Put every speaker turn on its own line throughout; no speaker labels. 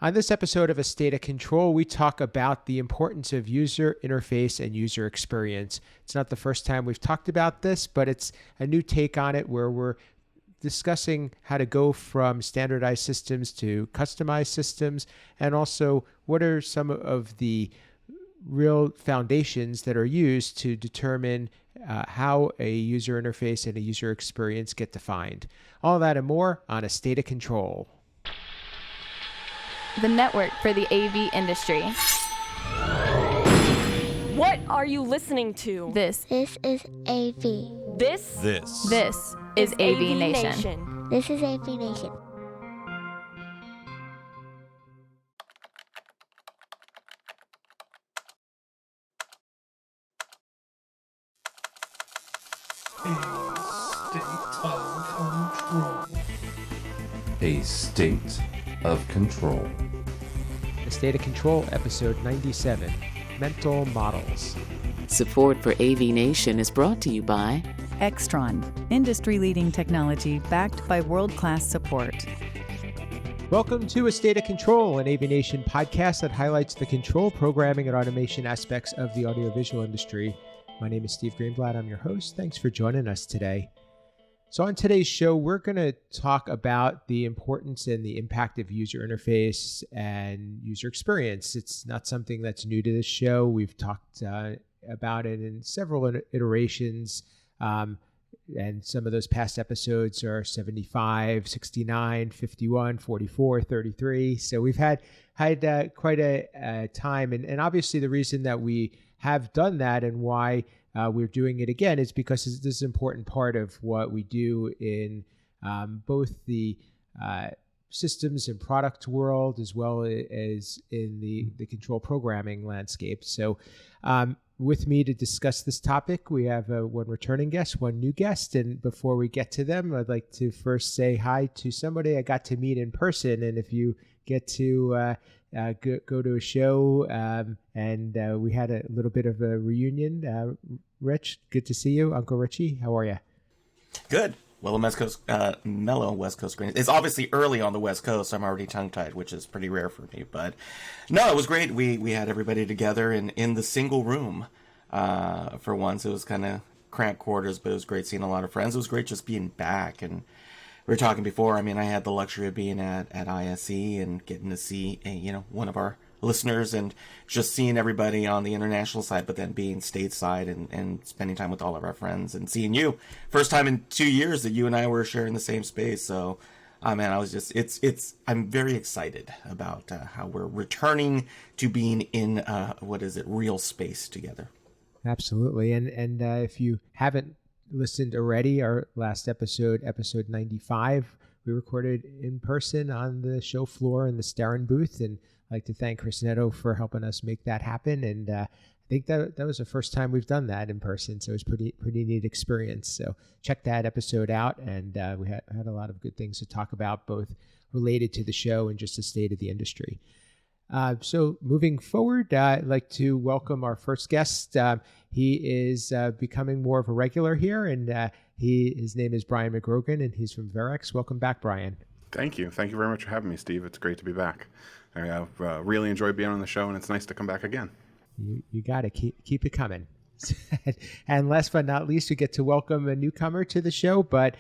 On this episode of A State of Control, we talk about the importance of user interface and user experience. It's not the first time we've talked about this, but it's a new take on it where we're discussing how to go from standardized systems to customized systems, and also what are some of the real foundations that are used to determine how a user interface and a user experience get defined. All that and more on A State of Control.
The network for the AV industry.
What are you listening to?
This
is AV.
This
is AVNation.
This is AVNation.
A State of Control.
A State of Control, episode 97, Mental Models.
Support for AVNation is brought to you by
Extron, industry-leading technology backed by world-class support.
Welcome to A State of Control, an AVNation podcast that highlights the control, programming, and automation aspects of the audiovisual industry. My name is Steve Greenblatt. I'm your host. Thanks for joining us today. So on today's show, we're going to talk about the importance and the impact of user interface and user experience. It's not something that's new to this show. We've talked about it in several iterations, and some of those past episodes are 75, 69, 51, 44, 33. So we've had quite a time. And obviously the reason that we have done that and why we're doing it again is because this is an important part of what we do in both the systems and product world as well as in the control programming landscape. So with me to discuss this topic, we have one returning guest, one new guest. And before we get to them, I'd like to first say hi to somebody I got to meet in person. And if you get to go to a show and we had a little bit of a reunion. Rich, good to see you. Uncle Richie, how are you?
Good. Well, mellow West Coast green. It's obviously early on the West Coast. I'm already tongue-tied, which is pretty rare for me. But no, it was great. We had everybody together in the single room for once. It was kind of cramped quarters, but it was great seeing a lot of friends. It was great just being back. And we were talking before. I mean, I had the luxury of being at ISE and getting to see one of our listeners and just seeing everybody on the international side, but then being stateside and spending time with all of our friends and seeing you. First time in 2 years that you and I were sharing the same space. So, man, I was just, I'm very excited about how we're returning to being in, real space together.
Absolutely. And if you haven't listened already, our last episode 95, we recorded in person on the show floor in the Starren booth, and I'd like to thank Chris Netto for helping us make that happen. And I think that was the first time we've done that in person, so it was pretty neat experience. So check that episode out, and we had a lot of good things to talk about, both related to the show and just the state of the industry. So moving forward, I'd like to welcome our first guest. He is becoming more of a regular here, and his name is Brian Magrogran, and he's from Verrex. Welcome back, Brian.
Thank you. Thank you very much for having me, Steve. It's great to be back. I've really enjoyed being on the show, and it's nice to come back again.
You got to keep it coming. And last but not least, we get to welcome a newcomer to the show, but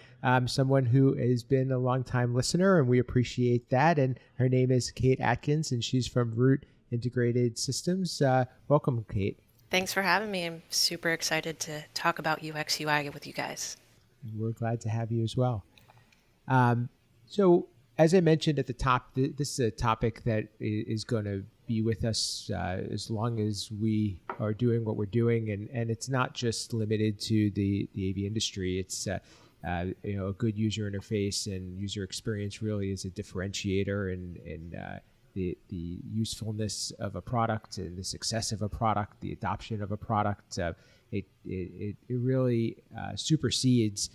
someone who has been a longtime listener, and we appreciate that. And her name is Kate Adkins, and she's from Root Integrated Systems. Welcome, Kate.
Thanks for having me. I'm super excited to talk about UX UI with you guys.
We're glad to have you as well. So as I mentioned at the top, this is a topic that is going to be with us as long as we are doing what we're doing, and it's not just limited to the AV industry. It's a good user interface and user experience really is a differentiator, and the usefulness of a product and the success of a product, the adoption of a product, it really supersedes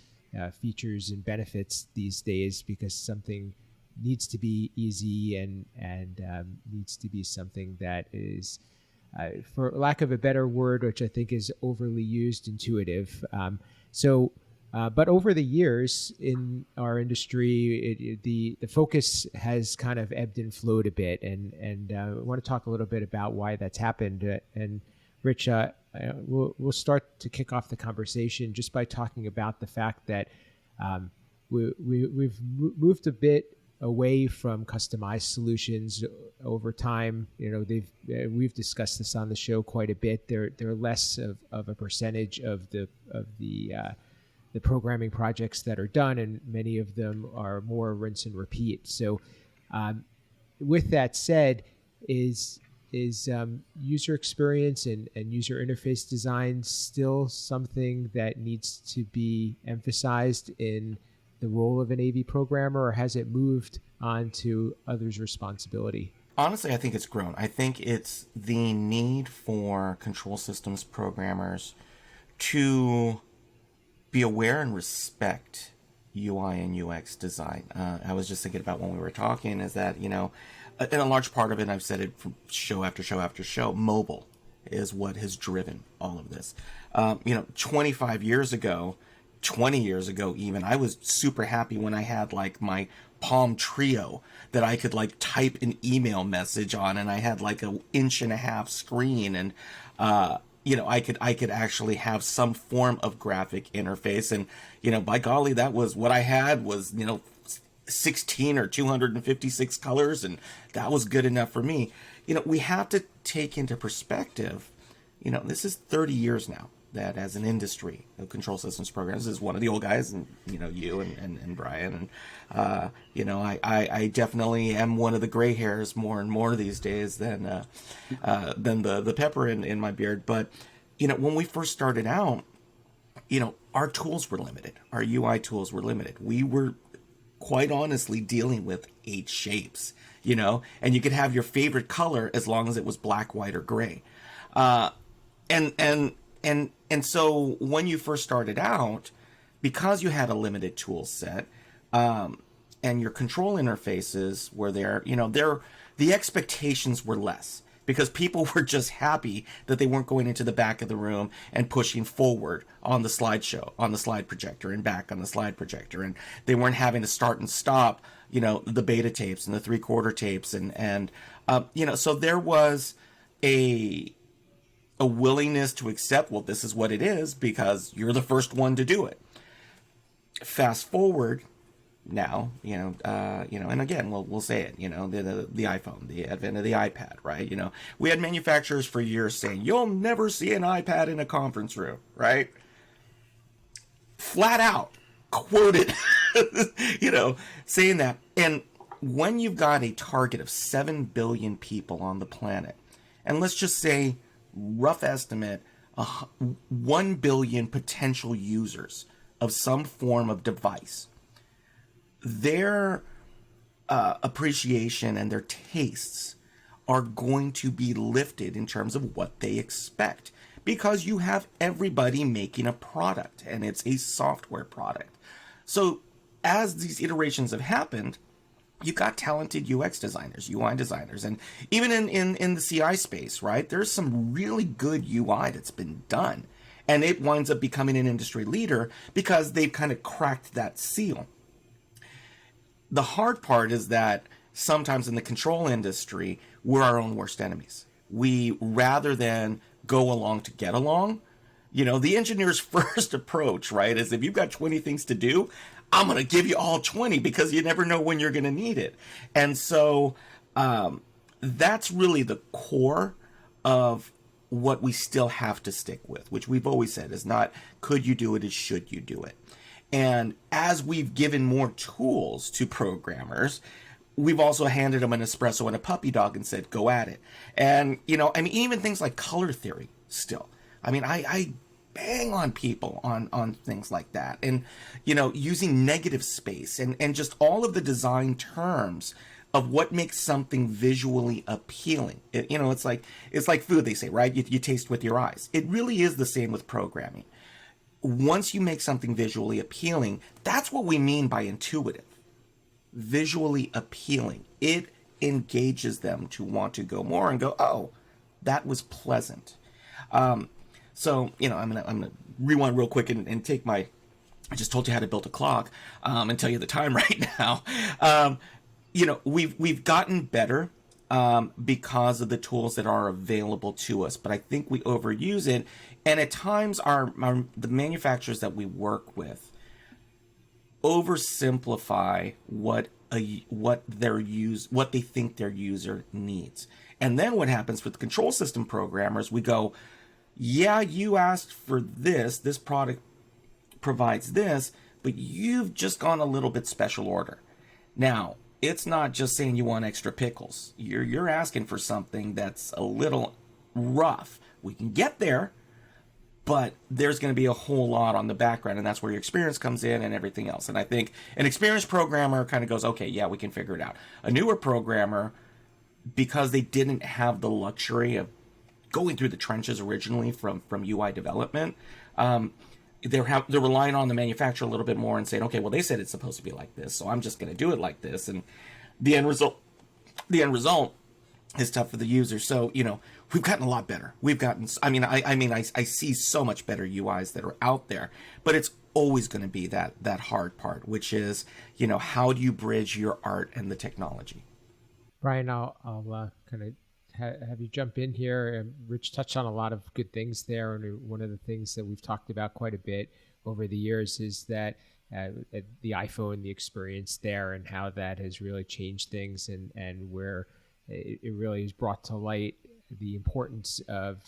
features and benefits these days, because something needs to be easy and needs to be something that is, for lack of a better word, which I think is overly used, intuitive. So But over the years in our industry, the focus has kind of ebbed and flowed a bit, and I want to talk a little bit about why that's happened. And Rich, we'll start to kick off the conversation just by talking about the fact that we've moved a bit away from customized solutions over time. We've discussed this on the show quite a bit. They're less of a percentage of the programming projects that are done, and many of them are more rinse and repeat. So with that said, is user experience and user interface design still something that needs to be emphasized in the role of an AV programmer, or has it moved on to others' responsibility?
Honestly, I think it's grown. I think it's the need for control systems programmers to be aware and respect UI and UX design. I was just thinking about when we were talking is that, and a large part of it, and I've said it from show after show after show, mobile is what has driven all of this. 25 years ago, 20 years ago even, I was super happy when I had like my Palm Trio that I could like type an email message on, and I had like 1.5 inch screen, and I could actually have some form of graphic interface, and by golly, that was what I had was 16 or 256 colors, and that was good enough for me. We have to take into perspective, this is 30 years now that as an industry of control systems programs is one of the old guys, and you and Brian, and I definitely am one of the gray hairs more and more these days than the pepper in my beard. But when we first started out, our tools were limited, our UI tools were limited. We were quite honestly dealing with 8 shapes, and you could have your favorite color as long as it was black, white, or gray, and so when you first started out, because you had a limited tool set, and your control interfaces were there, the expectations were less, because people were just happy that they weren't going into the back of the room and pushing forward on the slideshow, on the slide projector, and back on the slide projector, and they weren't having to start and stop, the beta tapes and the 3/4 tapes, and so there was a willingness to accept, well, this is what it is because you're the first one to do it. Fast forward now, and again, we'll say it, the iPhone, the advent of the iPad, right? We had manufacturers for years saying, you'll never see an iPad in a conference room, right? Flat out quoted, saying that. And when you've got a target of 7 billion people on the planet, and let's just say, rough estimate, 1 billion potential users of some form of device, their appreciation and their tastes are going to be lifted in terms of what they expect, because you have everybody making a product, and it's a software product. So as these iterations have happened, you've got talented UX designers, UI designers, and even in the CI space, right? There's some really good UI that's been done, and it winds up becoming an industry leader because they've kind of cracked that seal. The hard part is that sometimes in the control industry, we're our own worst enemies. We, rather than go along to get along, the engineer's first approach, right, is if you've got 20 things to do, I'm going to give you all 20 because you never know when you're going to need it. And so that's really the core of what we still have to stick with, which we've always said is not could you do it, is should you do it. And as we've given more tools to programmers, we've also handed them an espresso and a puppy dog and said, go at it. And, even things like color theory still. I bang on people on things like that, and using negative space and just all of the design terms of what makes something visually appealing. It's like food, they say, right? You taste with your eyes. It really is the same with programming. Once you make something visually appealing, that's what we mean by intuitive. Visually appealing. It engages them to want to go more and go, oh, that was pleasant. So, I'm gonna rewind real quick and take my I just told you how to build a clock and tell you the time right now. We've gotten better because of the tools that are available to us, but I think we overuse it, and at times the manufacturers that we work with oversimplify what they think their user needs. And then what happens with the control system programmers, we go, yeah, you asked for this product provides this, but you've just gone a little bit special order. Now, it's not just saying you want extra pickles. You're asking for something that's a little rough. We can get there, but there's going to be a whole lot on the background, and that's where your experience comes in and everything else. And I think an experienced programmer kind of goes, okay, yeah, we can figure it out. A newer programmer, because they didn't have the luxury of going through the trenches originally from UI development, they're relying on the manufacturer a little bit more and saying, okay, well, they said it's supposed to be like this, so I'm just going to do it like this. And the end result is tough for the user. So, we've gotten a lot better. I see so much better UIs that are out there, but it's always going to be that hard part, which is, how do you bridge your art and the technology?
Brian, I'll kind of have you jump in here. Rich touched on a lot of good things there, and one of the things that we've talked about quite a bit over the years is that the iPhone, the experience there, and how that has really changed things, and where it really has brought to light the importance of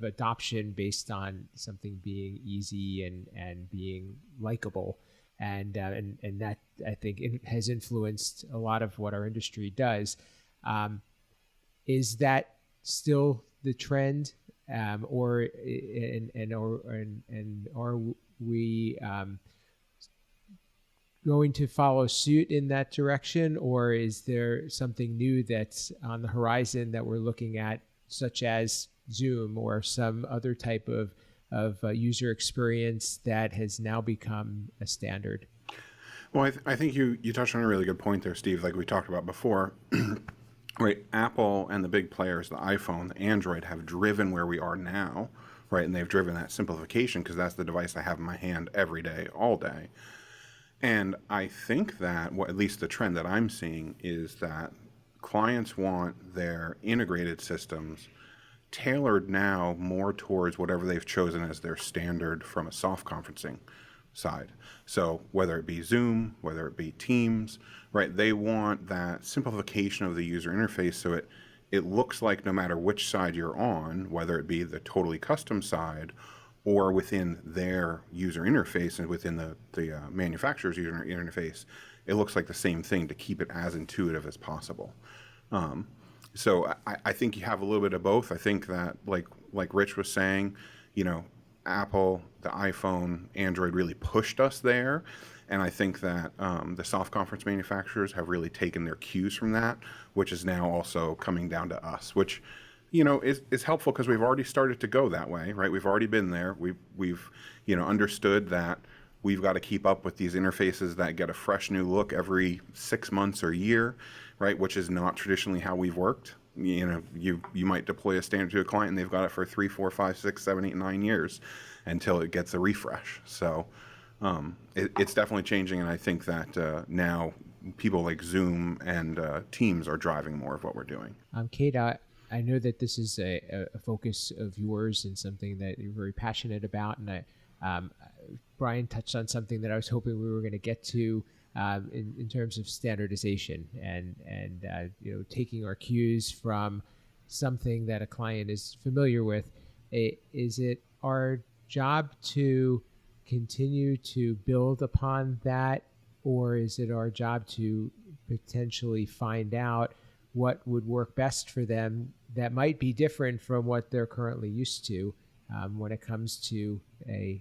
adoption based on something being easy and being likable. And that, I think, it has influenced a lot of what our industry does. Is that still the trend, or are we going to follow suit in that direction, or is there something new that's on the horizon that we're looking at, such as Zoom or some other type of user experience that has now become a standard?
Well, I think you touched on a really good point there, Steve, like we talked about before. Right, Apple and the big players, the iPhone, the Android, have driven where we are now, right? And they've driven that simplification because that's the device I have in my hand every day, all day. And I think that, at least the trend that I'm seeing, is that clients want their integrated systems tailored now more towards whatever they've chosen as their standard from a soft conferencing side. So whether it be Zoom, whether it be Teams, right, they want that simplification of the user interface so it looks like no matter which side you're on, whether it be the totally custom side or within their user interface and within the manufacturer's user interface, it looks like the same thing to keep it as intuitive as possible. So I think you have a little bit of both. I think that, like Rich was saying, Apple, the iPhone, Android really pushed us there. And I think that the soft conference manufacturers have really taken their cues from that, which is now also coming down to us, which, is helpful because we've already started to go that way, right? We've already been there. We've understood that we've got to keep up with these interfaces that get a fresh new look every 6 months or a year, right? Which is not traditionally how we've worked. You might deploy a standard to a client and they've got it for 3, 4, 5, 6, 7, 8, 9 years until it gets a refresh. So it's definitely changing, and I think that now people like Zoom and Teams are driving more of what we're doing.
Kate, I know that this is a focus of yours and something that you're very passionate about, and Brian touched on something that I was hoping we were going to get to in terms of standardization and taking our cues from something that a client is familiar with. Is it our job to continue to build upon that, or is it our job to potentially find out what would work best for them that might be different from what they're currently used to when it comes to I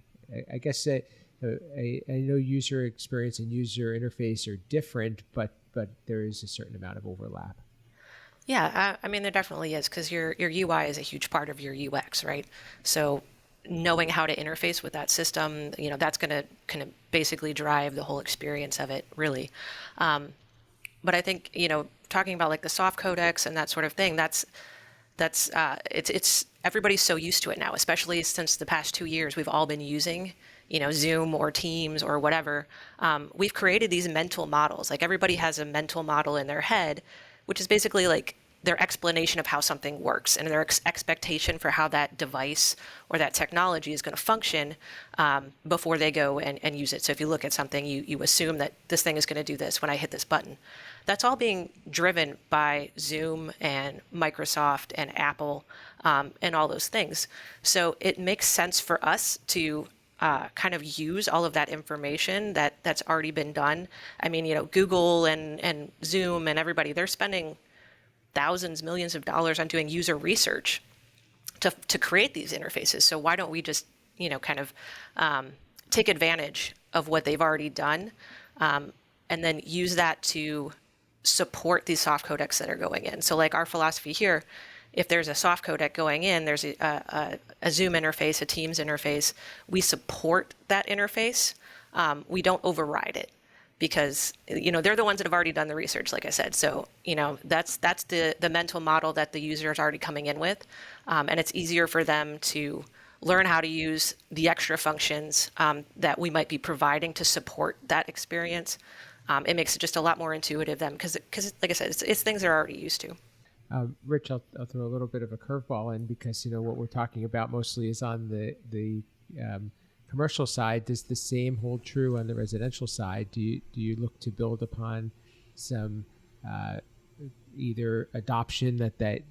know user experience and user interface are different, but there is a certain amount of overlap.
Yeah, there definitely is, because your UI is a huge part of your UX, right? So knowing how to interface with that system, that's going to kind of basically drive the whole experience of it, really. But I think, talking about like the soft codecs and that sort of thing, it's everybody's so used to it now, especially since the past 2 years we've all been using Zoom or Teams or whatever, we've created these mental models. Like everybody has a mental model in their head, which is basically like their explanation of how something works and their expectation for how that device or that technology is going to function before they go and use it. So if you look at something, you assume that this thing is going to do this when I hit this button. That's all being driven by Zoom and Microsoft and Apple and all those things. So it makes sense for us to kind of use all of that information that's already been done. I mean, Google and Zoom and everybody, they're spending thousands, millions of dollars on doing user research to create these interfaces. So why don't we just, kind of take advantage of what they've already done and then use that to support these soft codecs that are going in. So like our philosophy here, if there's a soft codec going in, there's a Zoom interface, a Teams interface, we support that interface. We don't override it because, they're the ones that have already done the research, like I said. So, that's the mental model that the user is already coming in with. And it's easier for them to learn how to use the extra functions that we might be providing to support that experience. It makes it just a lot more intuitive then because like I said, it's things they're already used to.
Rich, I'll throw a little bit of a curveball in because what we're talking about mostly is on the commercial side. Does the same hold true on the residential side? Do you look to build upon some either adoption that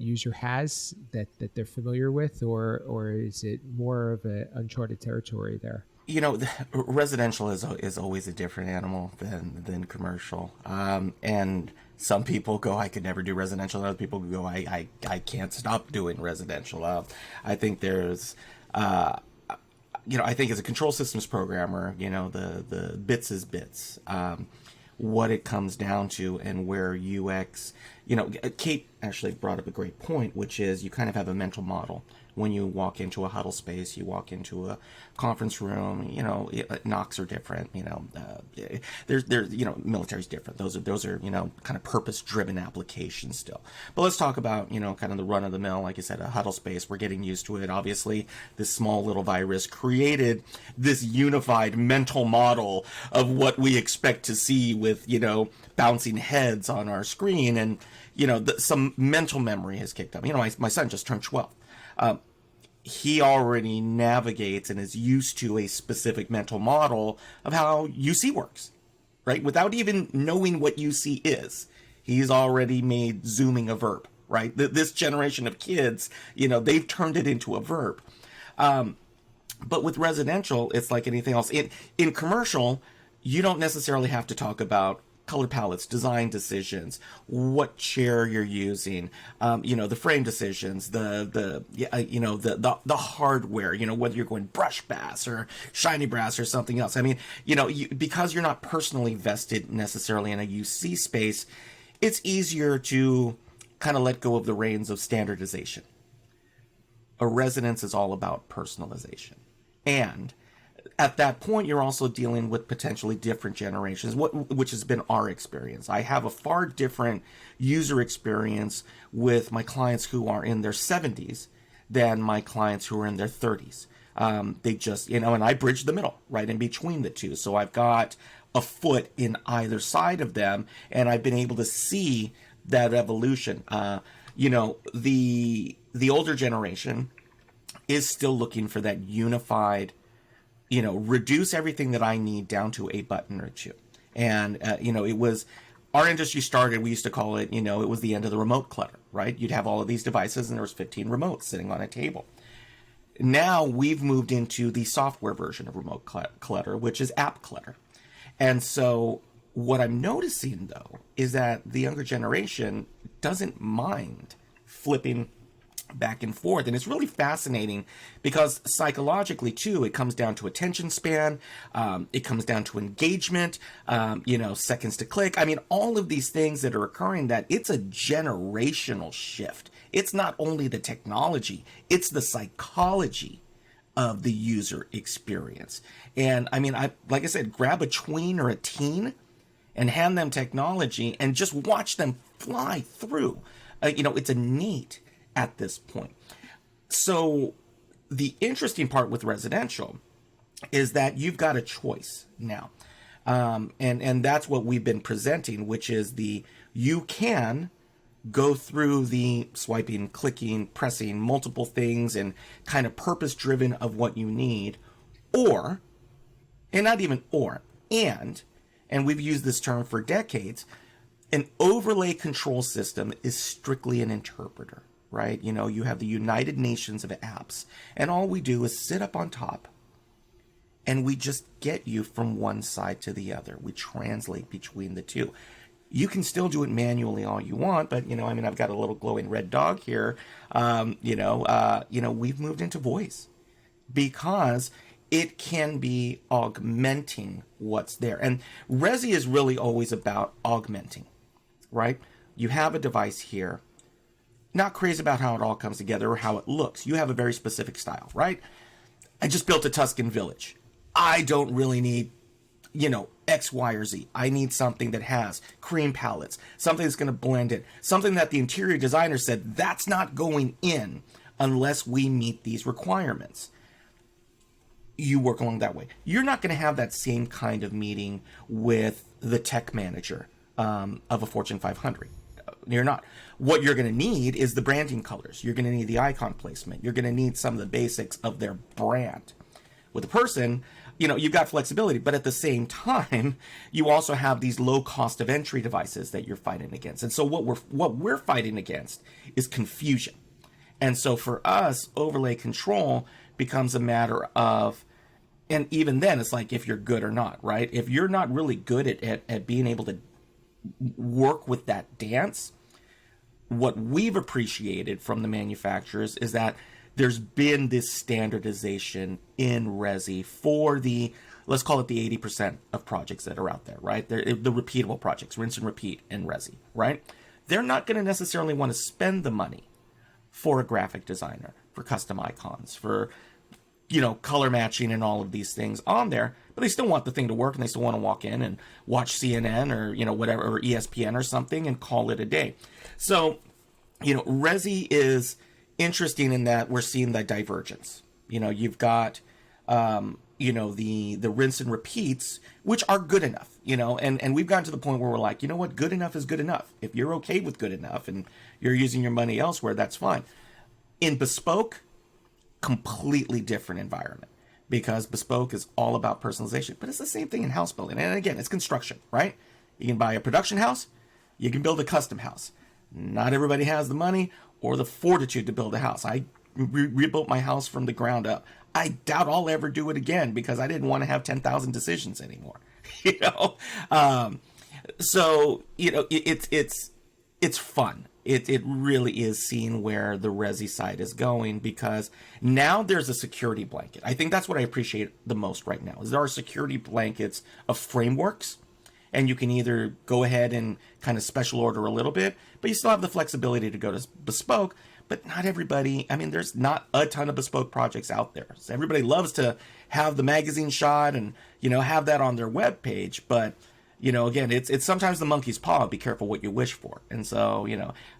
user has that they're familiar with, or is it more of an uncharted territory there?
Residential is always a different animal than commercial. And some people go, I could never do residential. And other people go, I can't stop doing residential. I think there's, I think as a control systems programmer, the bits is bits. What it comes down to and where UX, Kate actually brought up a great point, which is you kind of have a mental model. When you walk into a huddle space, you walk into a conference room, knocks are different, there's military's different. Those are, kind of purpose-driven applications still. But let's talk about, kind of the run-of-the-mill, like I said, a huddle space. We're getting used to it. Obviously, this small little virus created this unified mental model of what we expect to see with, bouncing heads on our screen. And, some mental memory has kicked up. My son just turned 12. He already navigates and is used to a specific mental model of how UC works, right? Without even knowing what UC is, he's already made zooming a verb, right? This generation of kids, they've turned it into a verb. But with residential, it's like anything else. In commercial, you don't necessarily have to talk about color palettes, design decisions, what chair you're using, the frame decisions, the hardware, whether you're going brush bass or shiny brass or something else. I mean, because you're not personally vested necessarily in a UC space, it's easier to kind of let go of the reins of standardization. A residence is all about personalization. And at that point, you're also dealing with potentially different generations, which has been our experience. I have a far different user experience with my clients who are in their 70s than my clients who are in their 30s. They just, and I bridge the middle, right in between the two. So I've got a foot in either side of them, and I've been able to see that evolution. The older generation is still looking for that unified, reduce everything that I need down to a button or two. And, it was, our industry started, we used to call it, it was the end of the remote clutter, right? You'd have all of these devices and there was 15 remotes sitting on a table. Now we've moved into the software version of remote clutter, which is app clutter. And so what I'm noticing, though, is that the younger generation doesn't mind flipping back and forth. And it's really fascinating because psychologically, too, it comes down to attention span. It comes down to engagement, seconds to click. I mean, all of these things that are occurring, that it's a generational shift. It's not only the technology, it's the psychology of the user experience. And I mean, like I said, grab a tween or a teen and hand them technology and just watch them fly through. It's innate at this point. So the interesting part with residential is that you've got a choice now. And that's what we've been presenting, which is you can go through the swiping, clicking, pressing multiple things and kind of purpose driven of what you need, or, and not even or, and we've used this term for decades, an overlay control system is strictly an interpreter, right? You know, you have the United Nations of apps, and all we do is sit up on top and we just get you from one side to the other. We translate between the two. You can still do it manually all you want, but, you know, I mean, I've got a little glowing red dog here. We've moved into voice because it can be augmenting what's there. And Resi is really always about augmenting, right? You have a device here, not crazy about how it all comes together or how it looks. You have a very specific style, right? I just built a Tuscan village. I don't really need, X, Y, or Z. I need something that has cream palettes, something that's going to blend in, something that the interior designer said, that's not going in unless we meet these requirements. You work along that way. You're not going to have that same kind of meeting with the tech manager of a Fortune 500. You're not. What you're going to need is the branding colors. You're going to need the icon placement. You're going to need some of the basics of their brand. With a person, you've got flexibility, but at the same time, you also have these low cost of entry devices that you're fighting against. And so what we're fighting against is confusion. And so for us, overlay control becomes a matter of, and even then, it's like if you're good or not, right? If you're not really good at being able to work with that dance, what we've appreciated from the manufacturers is that there's been this standardization in Resi for let's call it the 80% of projects that are out there, right? The repeatable projects, rinse and repeat in Resi, right? They're not going to necessarily want to spend the money for a graphic designer, for custom icons, for, color matching and all of these things on there, but they still want the thing to work and they still want to walk in and watch CNN or, whatever, or ESPN or something and call it a day. So, Resi is interesting in that we're seeing the divergence. You've got, the rinse and repeats, which are good enough, and we've gotten to the point where we're like, what, good enough is good enough. If you're okay with good enough and you're using your money elsewhere, that's fine. In bespoke, completely different environment, because bespoke is all about personalization, but it's the same thing in house building. And again, it's construction, right? You can buy a production house, you can build a custom house. Not everybody has the money or the fortitude to build a house. I rebuilt my house from the ground up. I doubt I'll ever do it again because I didn't want to have 10,000 decisions anymore. So it's fun. It really is seeing where the Resi side is going, because now there's a security blanket. I think that's what I appreciate the most right now, is there are security blankets of frameworks, and you can either go ahead and kind of special order a little bit, but you still have the flexibility to go to bespoke. But not everybody, there's not a ton of bespoke projects out there. So everybody loves to have the magazine shot and, have that on their web page. But, again, it's sometimes the monkey's paw. Be careful what you wish for. And so,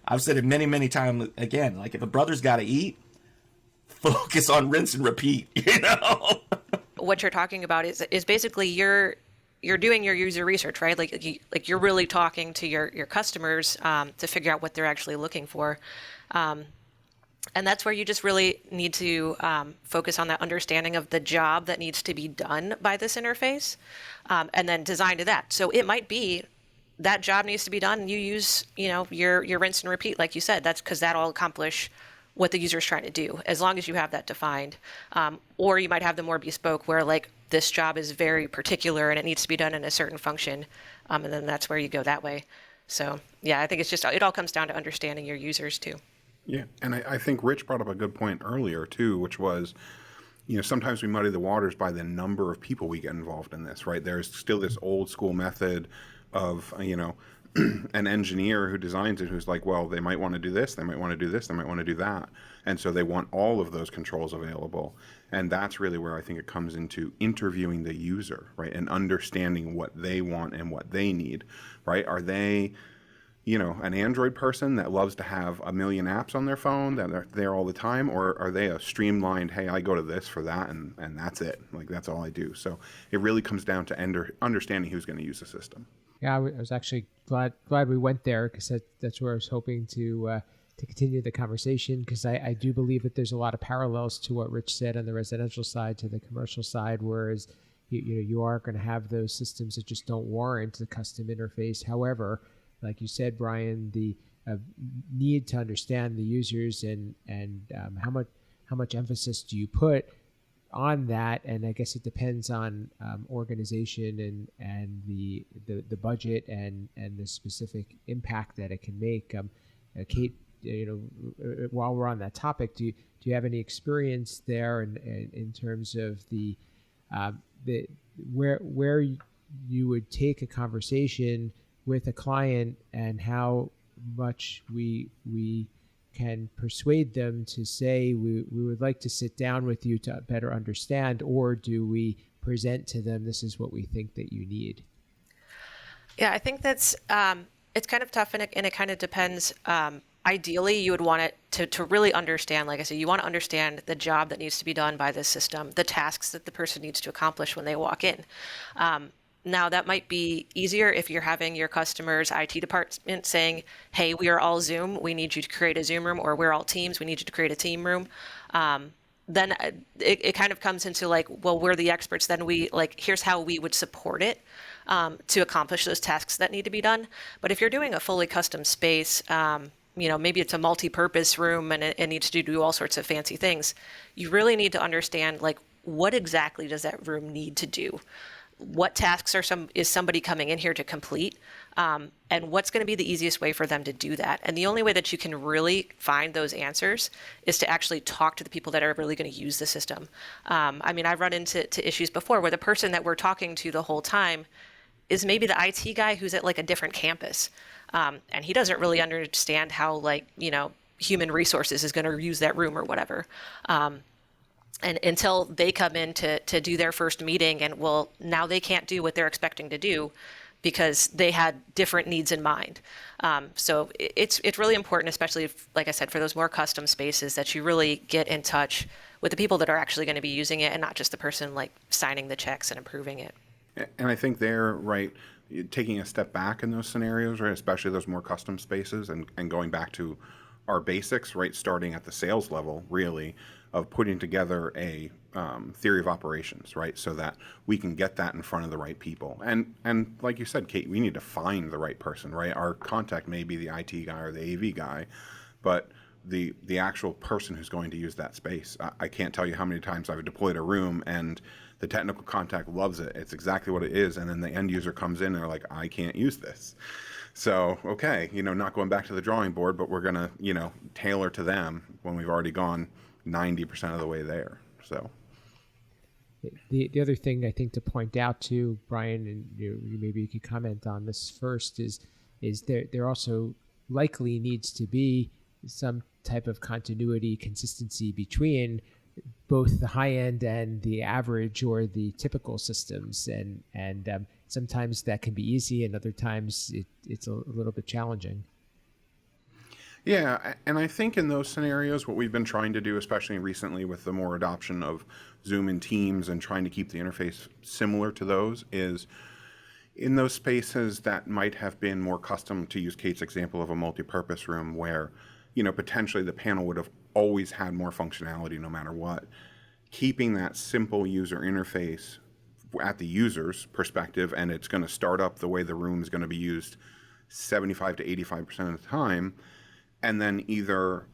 I've said it many, many times, again, like if a brother's got to eat, focus on rinse and repeat,
What you're talking about is basically you're doing your user research, right? Like you're really talking to your customers to figure out what they're actually looking for. And that's where you just really need to focus on that understanding of the job that needs to be done by this interface, and then design to that. So it might be that job needs to be done, and you use, your rinse and repeat, like you said. That's because that'll accomplish what the user is trying to do, as long as you have that defined. Or you might have the more bespoke, where like this job is very particular and it needs to be done in a certain function, and then that's where you go that way. So yeah, I think it all comes down to understanding your users too.
Yeah, and I think Rich brought up a good point earlier too, which was, sometimes we muddy the waters by the number of people we get involved in this, right? There's still this old school method of, an engineer who designs it who's like, well, they might want to do this, they might want to do this, they might want to do that. And so they want all of those controls available. And that's really where I think it comes into interviewing the user, right? And understanding what they want and what they need, right? Are they, an Android person that loves to have a million apps on their phone that are there all the time, or are they a streamlined, hey, I go to this for that and that's it, like that's all I do. So it really comes down to understanding who's going to use the system.
Yeah, I was actually glad we went there, because that's where I was hoping to continue the conversation, because I do believe that there's a lot of parallels to what Rich said on the residential side to the commercial side, whereas you are going to have those systems that just don't warrant the custom interface. However, like you said, Brian, the need to understand the users and how much emphasis do you put on that, and I guess it depends on organization and the budget and the specific impact that it can make. Kate, while we're on that topic, do you have any experience there in terms of the where you would take a conversation with a client and how much we can persuade them to say we would like to sit down with you to better understand, or do we present to them, this is what we think that you need?
Yeah, I think that's it's kind of tough, and it kind of depends. Ideally, you would want it to really understand, like I said, you want to understand the job that needs to be done by this system, the tasks that the person needs to accomplish when they walk in. Now, that might be easier if you're having your customer's IT department saying, hey, we are all Zoom, we need you to create a Zoom room, or we're all Teams, we need you to create a team room. Then it kind of comes into like, well, we're the experts, then here's how we would support it to accomplish those tasks that need to be done. But if you're doing a fully custom space, maybe it's a multi-purpose room and it needs to do all sorts of fancy things, you really need to understand, like, what exactly does that room need to do? What tasks is somebody coming in here to complete, and what's going to be the easiest way for them to do that? And the only way that you can really find those answers is to actually talk to the people that are really going to use the system. I've run into issues before where the person that we're talking to the whole time is maybe the IT guy who's at like a different campus, and he doesn't really understand how human resources is going to use that room or whatever. And until they come in to do their first meeting, and now they can't do what they're expecting to do because they had different needs in mind. So it's really important, especially if, like I said, for those more custom spaces, that you really get in touch with the people that are actually going to be using it, and not just the person like signing the checks and approving it.
And I think they're right, taking a step back in those scenarios, right, especially those more custom spaces, and going back to our basics, right, starting at the sales level, really, of putting together a theory of operations, right, so that we can get that in front of the right people. And like you said, Kate, we need to find the right person, right? Our contact may be the IT guy or the AV guy, but the actual person who's going to use that space. I can't tell you how many times I've deployed a room and the technical contact loves it. It's exactly what it is. And then the end user comes in and they're like, I can't use this. So, okay, not going back to the drawing board, but we're going to, tailor to them when we've already gone 90% of the way there. So
the other thing I think to point out too, Brian, and maybe you could comment on this first, is there also likely needs to be some type of continuity, consistency between both the high end and the average or the typical systems, and sometimes that can be easy, and other times it's a little bit challenging.
Yeah, and I think in those scenarios, what we've been trying to do, especially recently with the more adoption of Zoom and Teams and trying to keep the interface similar to those, is in those spaces that might have been more custom, to use Kate's example of a multi-purpose room where, potentially the panel would have always had more functionality no matter what. Keeping that simple user interface at the user's perspective, and it's going to start up the way the room is going to be used 75 to 85% of the time, and then either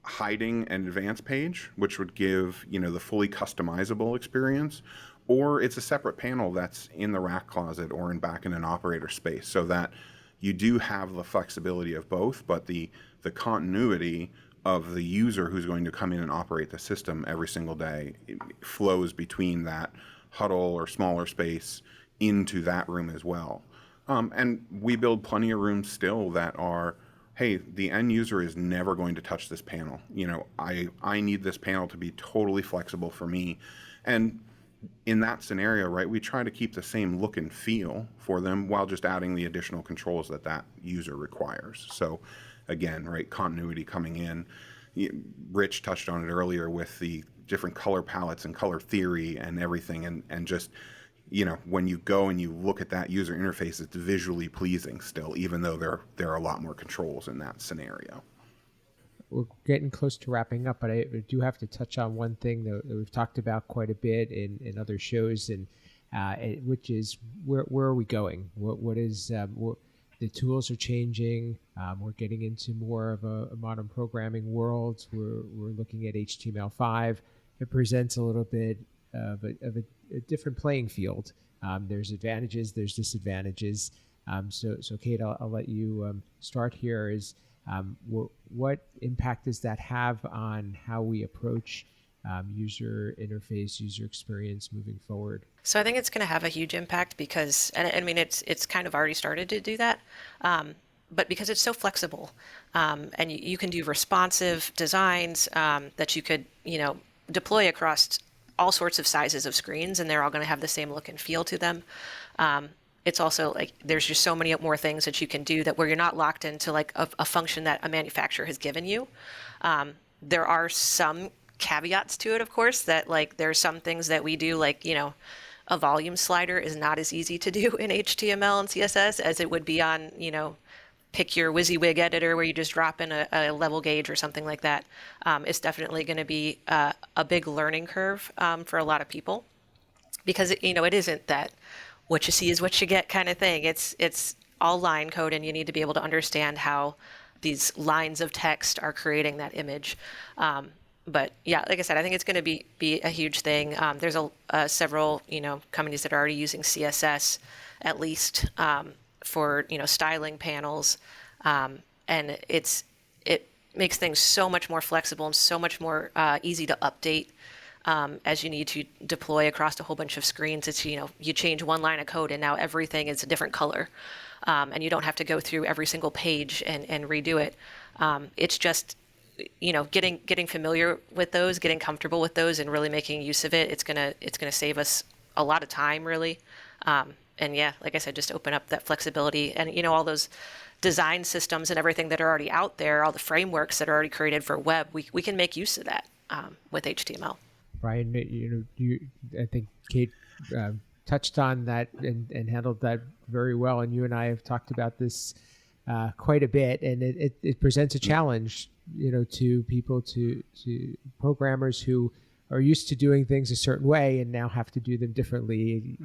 hiding an advanced page, which would give the fully customizable experience, or it's a separate panel that's in the rack closet or back in an operator space, so that you do have the flexibility of both, but the continuity of the user who's going to come in and operate the system every single day flows between that huddle or smaller space into that room as well. And we build plenty of rooms still that are, hey, the end user is never going to touch this panel. I need this panel to be totally flexible for me. And in that scenario, right, we try to keep the same look and feel for them while just adding the additional controls that that user requires. So again, right, continuity coming in. Rich touched on it earlier with the different color palettes and color theory and everything, and just, you know, when you go and you look at that user interface, it's visually pleasing still, even though there are a lot more controls in that scenario.
We're getting close to wrapping up, but I do have to touch on one thing that we've talked about quite a bit in other shows, and which is where are we going? What is the tools are changing. We're getting into more of a modern programming world. We're looking at HTML5. It presents a little bit of a different playing field. There's advantages, there's disadvantages. So Kate, I'll let you start here. What impact does that have on how we approach user interface, user experience moving forward?
So I think it's going to have a huge impact because, and I mean, it's kind of already started to do that, but because it's so flexible, and you can do responsive designs that you could, deploy across all sorts of sizes of screens, and they're all going to have the same look and feel to them. It's also like there's just so many more things that you can do that where you're not locked into like a function that a manufacturer has given you. There are some caveats to it, of course, that like there are some things that we do, like, a volume slider is not as easy to do in HTML and CSS as it would be on, pick your WYSIWYG editor where you just drop in a level gauge or something like that. It's definitely going to be a big learning curve for a lot of people because, it isn't that what you see is what you get kind of thing. It's all line code, and you need to be able to understand how these lines of text are creating that image. But yeah, like I said, I think it's going to be a huge thing. There's several companies that are already using CSS at least for styling panels, and it makes things so much more flexible and so much more easy to update as you need to deploy across a whole bunch of screens. It's you change one line of code and now everything is a different color, and you don't have to go through every single page and redo it. It's just getting familiar with those, getting comfortable with those, and really making use of it. It's gonna save us a lot of time, really. And yeah, like I said, just open up that flexibility and all those design systems and everything that are already out there, all the frameworks that are already created for web. We can make use of that with HTML.
Brian, I think Kate touched on that and handled that very well, and you and I have talked about this quite a bit, and it presents a challenge, to people, to programmers who are used to doing things a certain way and now have to do them differently.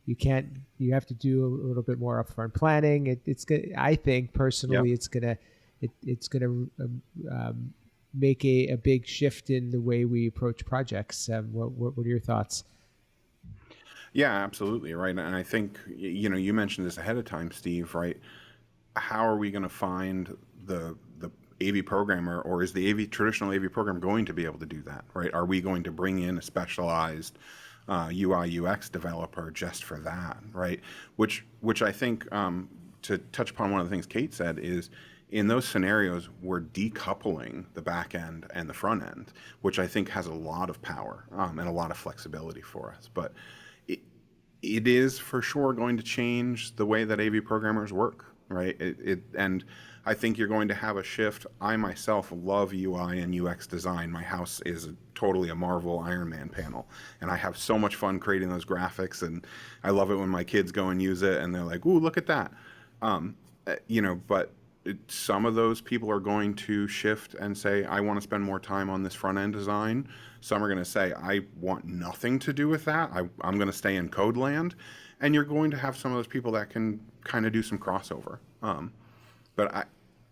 You have to do a little bit more upfront planning. I think personally, it's gonna make a big shift in the way we approach projects. What are your thoughts?
Yeah, absolutely. Right. And I think, you mentioned this ahead of time, Steve, right? How are we going to find the AV programmer, or is the traditional AV programmer going to be able to do that, right? Are we going to bring in a specialized UI UX developer just for that, right? Which I think, to touch upon one of the things Kate said, is in those scenarios, we're decoupling the back end and the front end, which I think has a lot of power and a lot of flexibility for us. But it is for sure going to change the way that AV programmers work, right? And I think you're going to have a shift. I myself love UI and UX design. My house is totally a Marvel Iron Man panel, and I have so much fun creating those graphics, and I love it when my kids go and use it and they're like, ooh, look at that. But some of those people are going to shift and say, I want to spend more time on this front end design. Some are going to say, I want nothing to do with that. I'm going to stay in code land. And you're going to have some of those people that can kind of do some crossover. But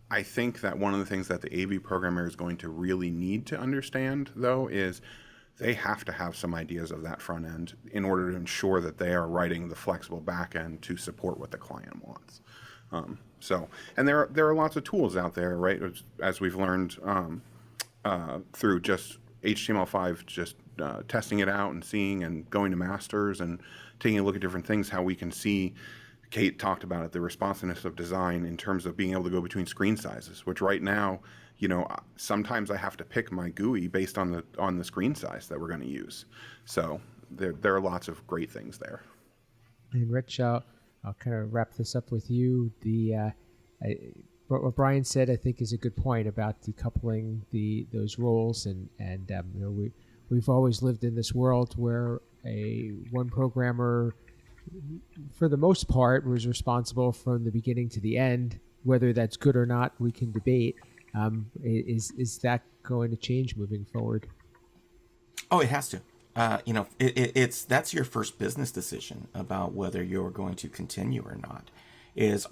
I think that one of the things that the AV programmer is going to really need to understand, though, is they have to have some ideas of that front end in order to ensure that they are writing the flexible back end to support what the client wants. And there are lots of tools out there, right? As we've learned through just HTML5, just testing it out and seeing and going to masters and taking a look at different things, how we can see. Kate talked about it, the responsiveness of design in terms of being able to go between screen sizes, which right now, sometimes I have to pick my GUI based on the screen size that we're going to use. So there are lots of great things there.
And Rich, I'll kind of wrap this up with you. What Brian said, I think, is a good point about decoupling those roles, and we've always lived in this world where one programmer, for the most part, was responsible from the beginning to the end. Whether that's good or not, we can debate. Is that going to change moving forward?
Oh, it has to. That's your first business decision about whether you're going to continue or not. Is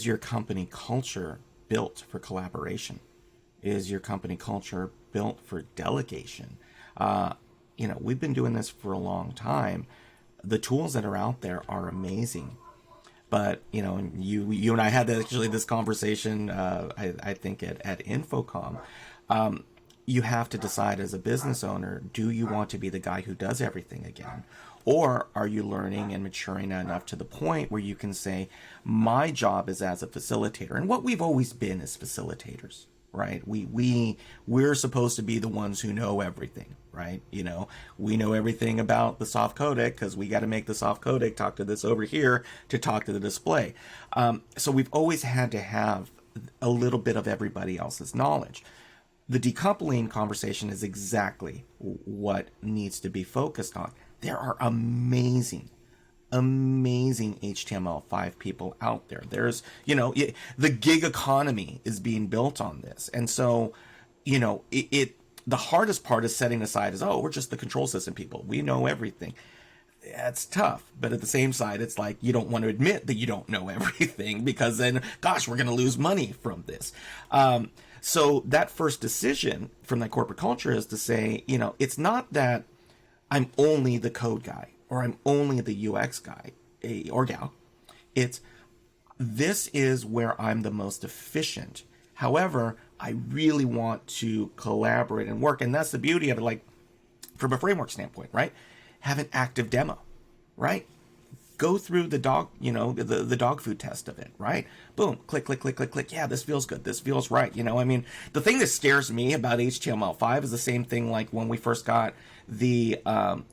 your company culture built for collaboration? Is your company culture built for delegation? We've been doing this for a long time. The tools that are out there are amazing. But, you and I had this conversation, I think at Infocom. You have to decide as a business owner, do you want to be the guy who does everything again? Or are you learning and maturing enough to the point where you can say, my job is as a facilitator? And what we've always been is facilitators, right? We're supposed to be the ones who know everything, right? We know everything about the soft codec because we got to make the soft codec talk to this over here to talk to the display. So we've always had to have a little bit of everybody else's knowledge. The decoupling conversation is exactly what needs to be focused on. There are amazing HTML5 people out there. There's, the gig economy is being built on this. And so, the hardest part is setting aside is, we're just the control system people. We know everything. It's tough. But at the same side, it's like you don't want to admit that you don't know everything because then, gosh, we're going to lose money from this. So that first decision from that corporate culture is to say, it's not that I'm only the code guy or I'm only the UX guy or gal. This is where I'm the most efficient. However, I really want to collaborate and work. And that's the beauty of it. Like from a framework standpoint, right? Have an active demo, right? Go through the dog, the dog food test of it, right? Boom, click, click, click, click, click. Yeah, this feels good. This feels right. The thing that scares me about HTML5 is the same thing like when we first got the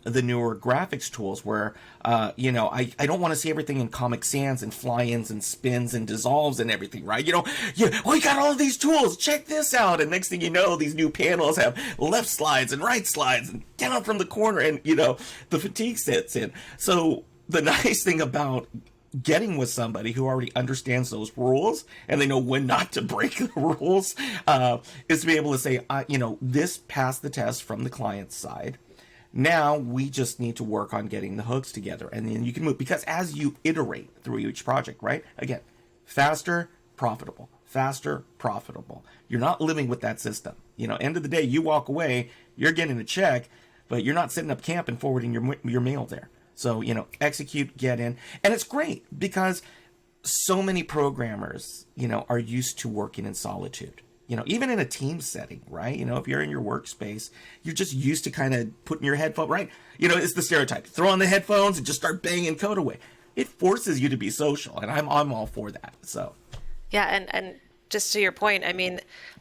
newer graphics tools where, I don't want to see everything in Comic Sans and fly-ins and spins and dissolves and everything, right? We got all of these tools. Check this out. And next thing you know, these new panels have left slides and right slides and down from the corner and, the fatigue sets in. So the nice thing about getting with somebody who already understands those rules and they know when not to break the rules is to be able to say, this passed the test from the client's side. Now we just need to work on getting the hooks together and then you can move. Because as you iterate through each project, right? Again, faster, profitable. Faster, profitable. You're not living with that system. End of the day, you walk away, you're getting a check, but you're not setting up camp and forwarding your mail there. So, execute, get in. And it's great because so many programmers, are used to working in solitude. Even in a team setting, right? If you're in your workspace, you're just used to kind of putting your headphone, right? It's the stereotype. Throw on the headphones and just start banging code away. It forces you to be social, and I'm all for that. So,
yeah, and just to your point,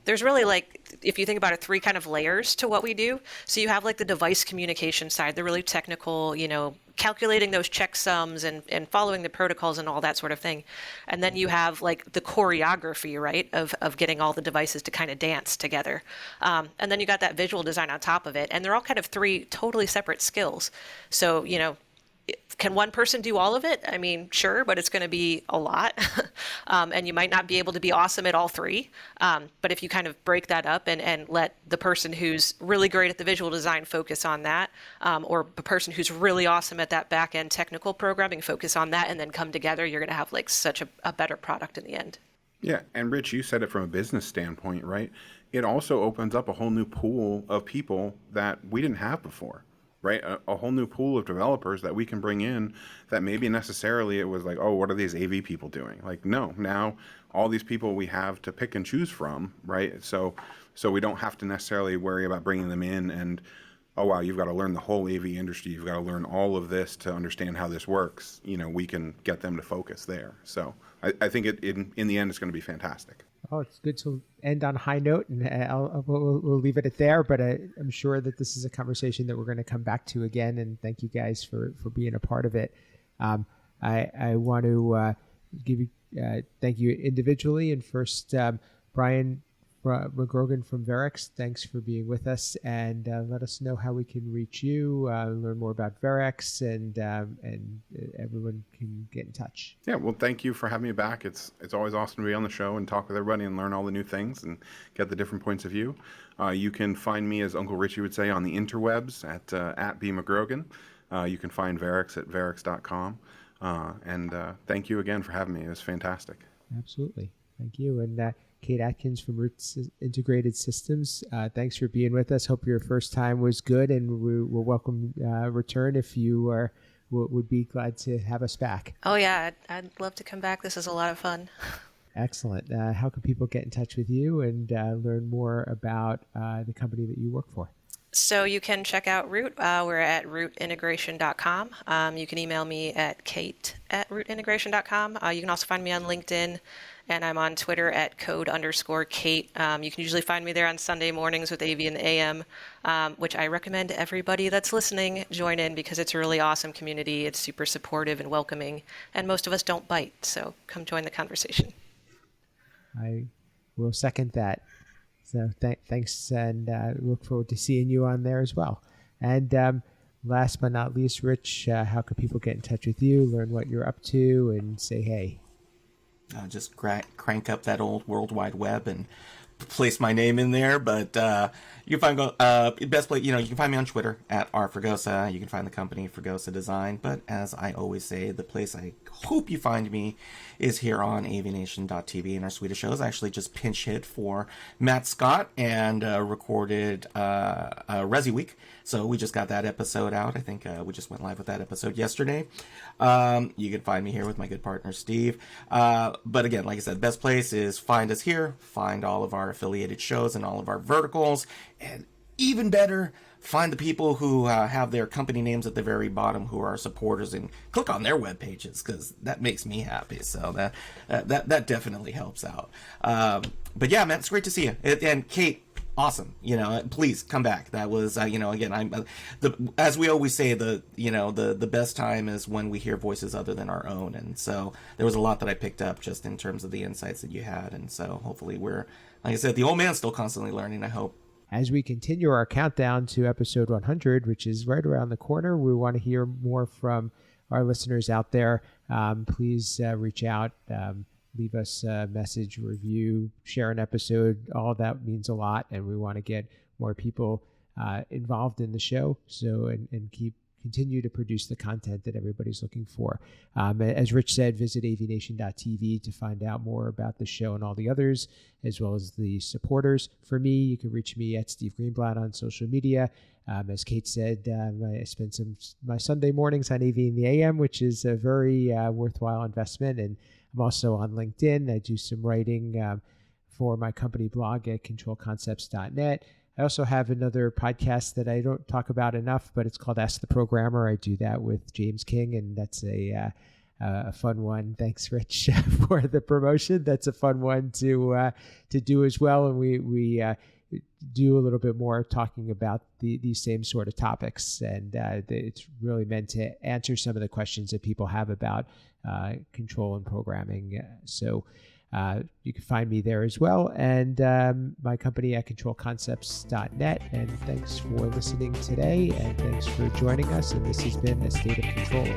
there's really if you think about it, 3 kind of layers to what we do. So you have the device communication side, the really technical, calculating those checksums and following the protocols and all that sort of thing. And then you have the choreography, right, of getting all the devices to kind of dance together. And then you got that visual design on top of it. And they're all kind of 3 totally separate skills. So, can one person do all of it? Sure, but it's going to be a lot. And you might not be able to be awesome at all 3. But if you kind of break that up and let the person who's really great at the visual design focus on that, or the person who's really awesome at that back-end technical programming focus on that, and then come together, you're going to have such a better product in the end.
Yeah, and Rich, you said it from a business standpoint, right? It also opens up a whole new pool of people that we didn't have before. Right, a whole new pool of developers that we can bring in that maybe necessarily it was what are these AV people doing? No, now all these people we have to pick and choose from, right? So we don't have to necessarily worry about bringing them in and, oh wow, you've got to learn the whole AV industry, you've got to learn all of this to understand how this works. We can get them to focus there. So I think in the end it's going to be fantastic.
Oh, it's good to end on a high note, and we'll leave it at there. But I'm sure that this is a conversation that we're going to come back to again. And thank you guys for being a part of it. I want to give you thank you individually, and first Brian Magrogran from Verrex. Thanks for being with us, and let us know how we can reach you, learn more about Verrex, and everyone can get in touch.
Yeah, well, thank you for having me back. It's always awesome to be on the show and talk with everybody and learn all the new things and get the different points of view. You can find me, as Uncle Richie would say, on the interwebs at @bmagrogan. You can find Verrex at verrex.com. And thank you again for having me. It was fantastic.
Absolutely. Thank you. And Kate Adkins from Roots Integrated Systems, thanks for being with us. Hope your first time was good, and we will welcome return if you would be glad to have us back.
Oh, yeah. I'd love to come back. This is a lot of fun.
Excellent. How can people get in touch with you and learn more about the company that you work for?
So you can check out Root. We're at rootintegration.com. You can email me at kate@rootintegration.com. You can also find me on LinkedIn, and I'm on Twitter at code_Kate. You can usually find me there on Sunday mornings with AV in the AM, which I recommend everybody that's listening join in because it's a really awesome community. It's super supportive and welcoming, and most of us don't bite, so come join the conversation.
I will second that. So thanks, and look forward to seeing you on there as well. And last but not least, Rich, how can people get in touch with you, learn what you're up to, and say hey?
Just crank up that old World Wide Web and place my name in there. But you can find best place. You can find me on Twitter at @rfregosa. You can find the company Fregosa Design. But as I always say, the place I hope you find me is here on AVNation.tv. And our suite of shows. I actually just pinch hit for Matt Scott and recorded Resi Week. So we just got that episode out. I think we just went live with that episode yesterday. You can find me here with my good partner, Steve. But again, like I said, best place is find us here, find all of our affiliated shows and all of our verticals, and even better, find the people who have their company names at the very bottom who are our supporters and click on their web pages, because that makes me happy. So that definitely helps out. But yeah, man, it's great to see you. And Kate, awesome. Please come back. That was, again, I'm as we always say, the best time is when we hear voices other than our own. And so there was a lot that I picked up just in terms of the insights that you had. And so hopefully we're, like I said, the old man's still constantly learning, I hope.
As we continue our countdown to episode 100, which is right around the corner, we want to hear more from our listeners out there. Please reach out, leave us a message, review, share an episode. All of that means a lot, and we want to get more people involved in the show. So and continue to produce the content that everybody's looking for. As Rich said, visit AVNation.tv to find out more about the show and all the others, as well as the supporters. For me, you can reach me at Steve Greenblatt on social media. As Kate said, I spend my Sunday mornings on AV in the AM, which is a very worthwhile investment. And I'm also on LinkedIn. I do some writing for my company blog at controlconcepts.net. I also have another podcast that I don't talk about enough, but it's called Ask the Programmer. I do that with James King, and that's a fun one. Thanks, Rich, for the promotion. That's a fun one to do as well. And we do a little bit more talking about these same sort of topics. And it's really meant to answer some of the questions that people have about control and programming. So you can find me there as well, and my company at controlconcepts.net. And thanks for listening today, and thanks for joining us. And this has been A State of Control.